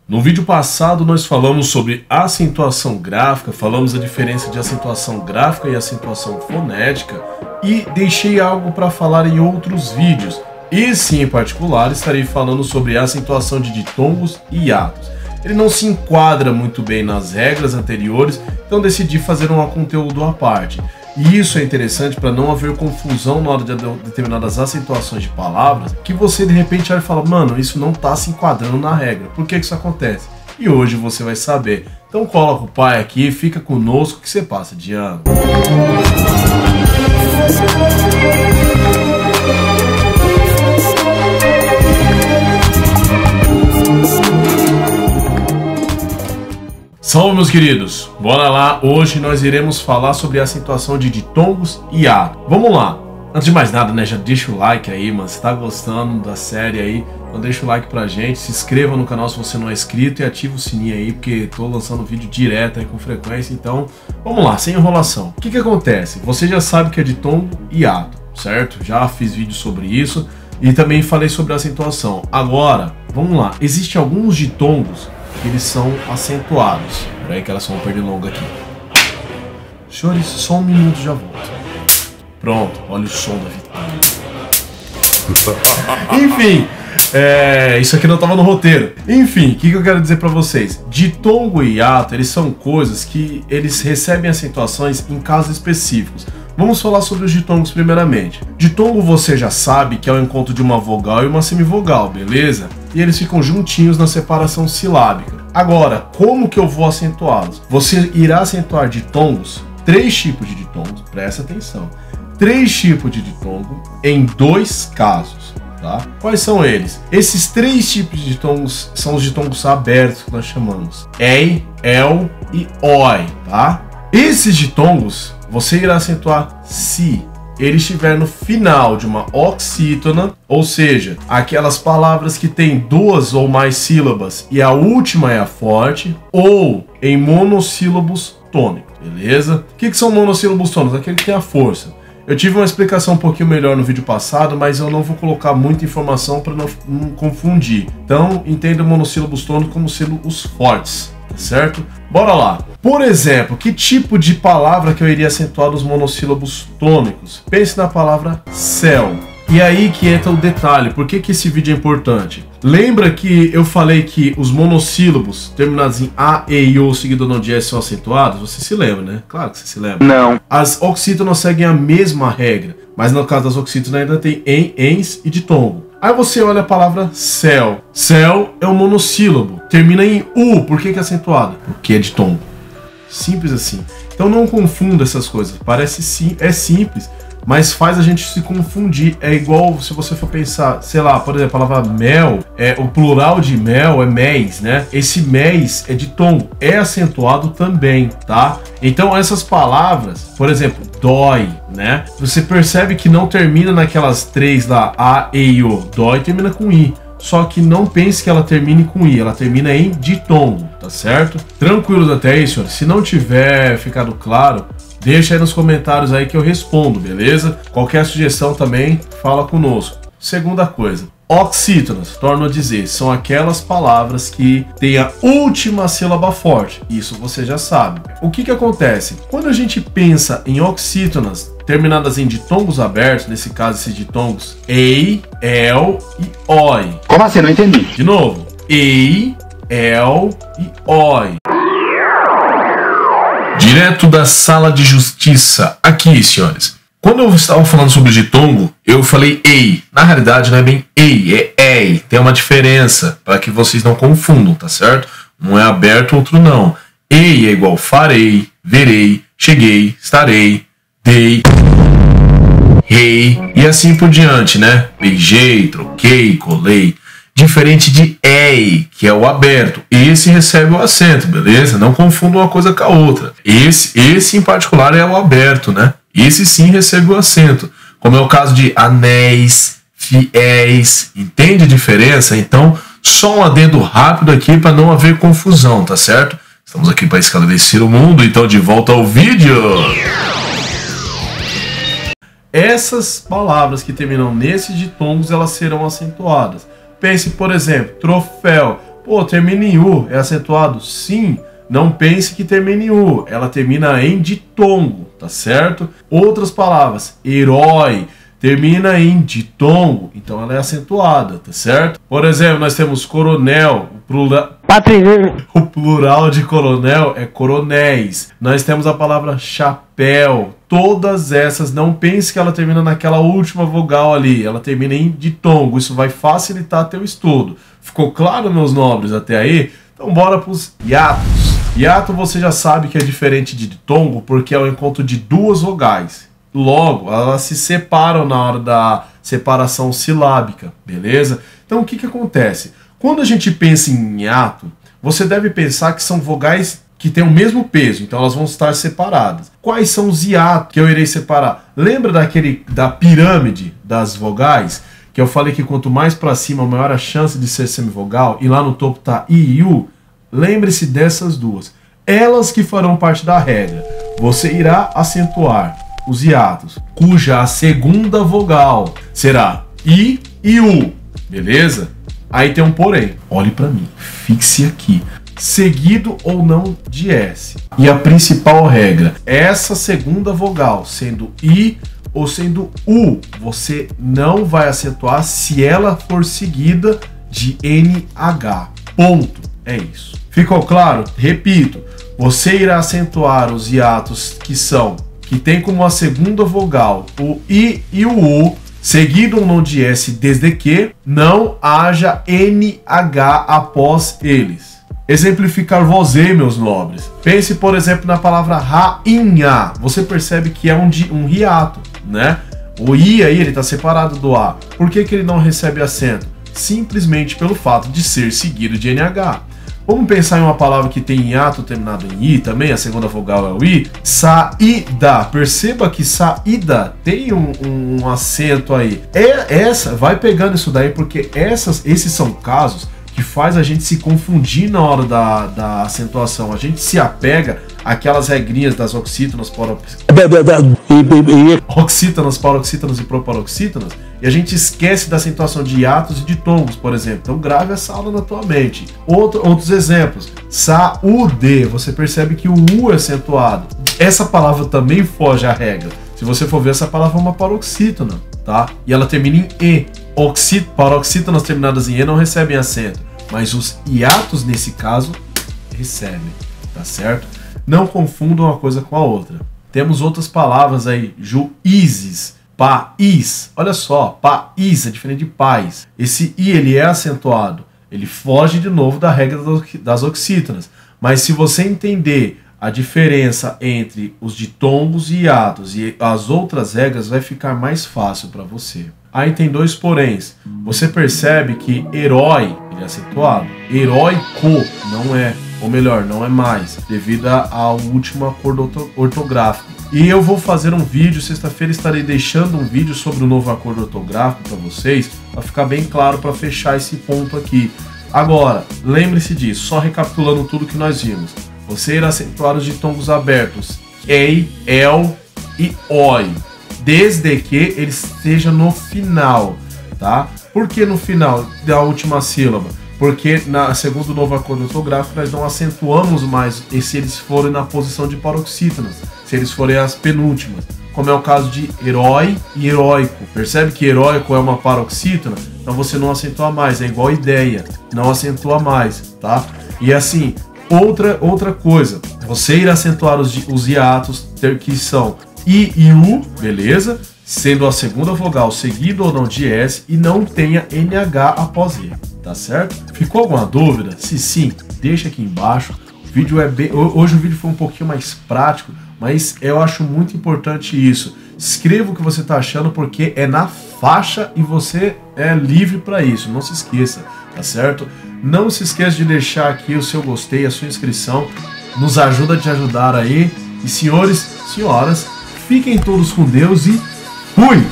No vídeo passado nós falamos sobre acentuação gráfica, falamos a diferença de acentuação gráfica e acentuação fonética e deixei algo para falar em outros vídeos. Esse em particular estarei falando sobre a acentuação de ditongos e hiatos. Ele não se enquadra muito bem nas regras anteriores, então decidi fazer um conteúdo à parte. E isso é interessante para não haver confusão na hora de determinadas acentuações de palavras, que você de repente olha e fala, mano, isso não está se enquadrando na regra. Por que isso acontece? E hoje você vai saber. Então coloca o pai aqui, fica conosco que você passa de ano. Salve, meus queridos! Bora lá, hoje nós iremos falar sobre a acentuação de ditongos e hiatos. Vamos lá! Antes de mais nada, né, já deixa o like aí, mano, se tá gostando da série aí, então deixa o like pra gente, se inscreva no canal se você não é inscrito e ativa o sininho aí, porque tô lançando vídeo direto aí com frequência, então vamos lá, sem enrolação. O que que acontece? Você já sabe que é ditongo e hiato, certo? Já fiz vídeo sobre isso e também falei sobre a acentuação. Agora, vamos lá, existem alguns ditongos que eles são acentuados. Peraí que elas vão perder longa aqui. Senhores, só um minuto já volto. Pronto, olha o som da vitória. Enfim, isso aqui não estava no roteiro. Enfim, o que eu quero dizer para vocês? Ditongo e hiato, eles são coisas que eles recebem acentuações em casos específicos. Vamos falar sobre os ditongos primeiramente. Ditongo você já sabe que é o encontro de uma vogal e uma semivogal, beleza? E eles ficam juntinhos na separação silábica. Agora, como que eu vou acentuá-los? Você irá acentuar ditongos, 3 tipos de ditongos, presta atenção. 3 tipos de ditongo em 2 casos, tá? Quais são eles? Esses 3 tipos de ditongos são os ditongos abertos que nós chamamos. Ei, el e oi, tá? Esses ditongos você irá acentuar se ele estiver no final de uma oxítona, ou seja, aquelas palavras que têm 2 ou mais sílabas e a última é a forte, ou em monossílabos tônicos, beleza? O que são monossílabos tônicos? Aquele que tem a força. Eu tive uma explicação um pouquinho melhor no vídeo passado, mas eu não vou colocar muita informação para não confundir. Então, entenda monossílabos tônicos como sendo os fortes, tá certo? Bora lá! Por exemplo, que tipo de palavra que eu iria acentuar nos monossílabos tônicos? Pense na palavra céu. E aí que entra o detalhe, por que esse vídeo é importante? Lembra que eu falei que os monossílabos terminados em A, E e O seguido no S são acentuados? Você se lembra, né? Claro que você se lembra. Não. As oxítonas seguem a mesma regra, mas no caso das oxítonas ainda tem em, ens e ditongo. Aí você olha a palavra céu. Céu é um monossílabo, termina em U, por que é acentuado? Porque é ditongo. Simples assim. Então não confunda essas coisas. Parece sim, é simples, mas faz a gente se confundir. É igual se você for pensar, sei lá, por exemplo, a palavra mel, o plural de mel é mês, né? Esse mês é ditongo, é acentuado também, tá? Então essas palavras, por exemplo, dói, né? Você percebe que não termina naquelas 3 lá, A, E e O. Dói termina com I. Só que não pense que ela termine com I, ela termina em ditongo, tá certo? Tranquilos até aí, senhores? Se não tiver ficado claro, deixa aí nos comentários aí que eu respondo, beleza? Qualquer sugestão também, fala conosco. Segunda coisa, oxítonas, torno a dizer, são aquelas palavras que têm a última sílaba forte. Isso você já sabe. O que acontece? Quando a gente pensa em oxítonas terminadas em ditongos abertos, nesse caso esses ditongos ei, el e oi. Como assim? Não entendi. De novo, ei, el e oi. Direto da sala de justiça. Aqui, senhores. Quando eu estava falando sobre ditongo, eu falei ei. Na realidade não é bem ei, é ei. Tem uma diferença para que vocês não confundam, tá certo? Um é aberto, outro não. Ei é igual farei, verei, cheguei, estarei, dei, rei e assim por diante, né? Beijei, troquei, colei. Diferente de ei, que é o aberto. Esse recebe o acento, beleza? Não confunda uma coisa com a outra. Esse em particular é o aberto, né? Esse sim recebe o acento. Como é o caso de anéis, fiéis. Entende a diferença? Então, só um adendo rápido aqui para não haver confusão, tá certo? Estamos aqui para esclarecer o mundo, então de volta ao vídeo. Essas palavras que terminam nesses ditongos, elas serão acentuadas. Pense, por exemplo, troféu. Pô, termina em U, é acentuado? Sim. Não pense que termina em U, ela termina em ditongo, tá certo? Outras palavras, herói, termina em ditongo, então ela é acentuada, tá certo? Por exemplo, nós temos coronel, o plural de coronel é coronéis. Nós temos a palavra chapéu, todas essas, não pense que ela termina naquela última vogal ali, ela termina em ditongo, isso vai facilitar teu estudo. Ficou claro, meus nobres, até aí? Então bora para os hiatos. Hiato você já sabe que é diferente de ditongo porque é o encontro de duas vogais. Logo, elas se separam na hora da separação silábica, beleza? Então o que que acontece? Quando a gente pensa em hiato, você deve pensar que são vogais que têm o mesmo peso, então elas vão estar separadas. Quais são os hiatos que eu irei separar? Lembra da pirâmide das vogais? Que eu falei que quanto mais para cima, maior a chance de ser semivogal, e lá no topo tá I e U? Lembre-se dessas duas. Elas que farão parte da regra. Você irá acentuar os hiatos, cuja a segunda vogal será I e U, beleza? Aí tem um porém. Olhe para mim, fixe aqui. Seguido ou não de S. E a principal regra, essa segunda vogal, sendo I ou sendo U, você não vai acentuar se ela for seguida de NH. Ponto. É isso. Ficou claro? Repito, você irá acentuar os hiatos que tem como a segunda vogal o I e o U, seguido ou não de S, desde que não haja NH após eles. Exemplificar você, meus nobres. Pense, por exemplo, na palavra rainha. Você percebe que é um hiato, né? O I aí, ele está separado do A. Por que que ele não recebe acento? Simplesmente pelo fato de ser seguido de NH. Vamos pensar em uma palavra que tem hiato terminado em I também, a segunda vogal é o I. Saída. Perceba que saída tem um acento aí. Vai pegando isso daí, porque esses são casos que faz a gente se confundir na hora da acentuação. A gente se apega àquelas regrinhas das oxítonas, paroxítonas e proparoxítonas, e a gente esquece da acentuação de hiatos e de tongos, por exemplo. Então grave essa aula na tua mente. Outros exemplos. Saúde. Você percebe que o U é acentuado. Essa palavra também foge à regra. Se você for ver, essa palavra é uma paroxítona, tá? E ela termina em E. Paroxítonas terminadas em E não recebem acento, mas os hiatos nesse caso recebem, tá certo? Não confundam uma coisa com a outra. Temos outras palavras aí, juízes, país. Olha só, país é diferente de paz. Esse I, ele é acentuado, ele foge de novo da regra das oxítonas. Mas se você entender a diferença entre os ditongos e hiatos e as outras regras, vai ficar mais fácil para você. Aí tem dois poréns. Você percebe que herói, ele é acentuado. Heróico não é, ou melhor, não é mais, devido ao último acordo ortográfico. E eu vou fazer um vídeo, sexta-feira estarei deixando um vídeo sobre o novo acordo ortográfico para vocês, para ficar bem claro, para fechar esse ponto aqui. Agora, lembre-se disso, só recapitulando tudo que nós vimos. Você irá acentuar os ditongos abertos, ei, el e oi, desde que ele esteja no final, tá? Por que no final da última sílaba? Porque segundo o novo acordo ortográfico nós não acentuamos mais se eles forem na posição de paroxítonas, se eles forem as penúltimas, como é o caso de herói e heróico. Percebe que heróico é uma paroxítona? Então você não acentua mais, é igual ideia, não acentua mais, tá? E assim, outra coisa, você irá acentuar os hiatos que são I e U, beleza? Sendo a segunda vogal seguido ou não de S e não tenha NH após ele, tá certo? Ficou alguma dúvida? Se sim, deixa aqui embaixo. Hoje o vídeo foi um pouquinho mais prático, mas eu acho muito importante isso. Escreva o que você está achando, porque é na faixa e você é livre para isso, não se esqueça, tá certo? Não se esqueça de deixar aqui o seu gostei, a sua inscrição, nos ajuda a te ajudar aí. E senhores, senhoras, fiquem todos com Deus e fui!